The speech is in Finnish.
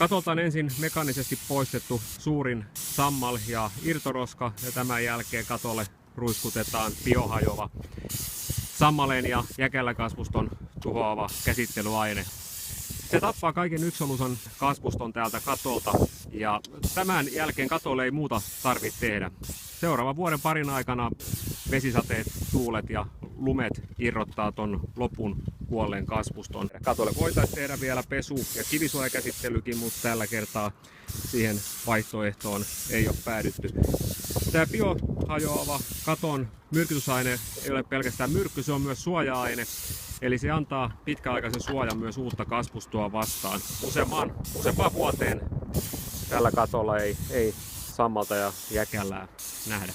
Katolta on ensin mekaanisesti poistettu suurin sammal ja irtoroska ja tämän jälkeen katolle ruiskutetaan biohajoava sammaleen ja jäkelläkasvuston tuhoava käsittelyaine. Se tappaa kaiken yksisoluisen kasvuston täältä katolta ja tämän jälkeen katolle ei muuta tarvitse tehdä. Seuraavan vuoden parin aikana vesisateet, tuulet ja lumet irrottaa ton lopun kuolleen kasvuston. Katolle voitaisiin tehdä vielä pesu- ja kivisuojakäsittelykin, mutta tällä kertaa siihen vaihtoehtoon ei ole päädytty. Tämä biohajoava katon myrkytysaine ei ole pelkästään myrkky, se on myös suoja-aine. Eli se antaa pitkäaikaisen suojan myös uutta kasvustoa vastaan. Useampaan vuoteen tällä katolla ei sammalta ja jäkällää nähdä.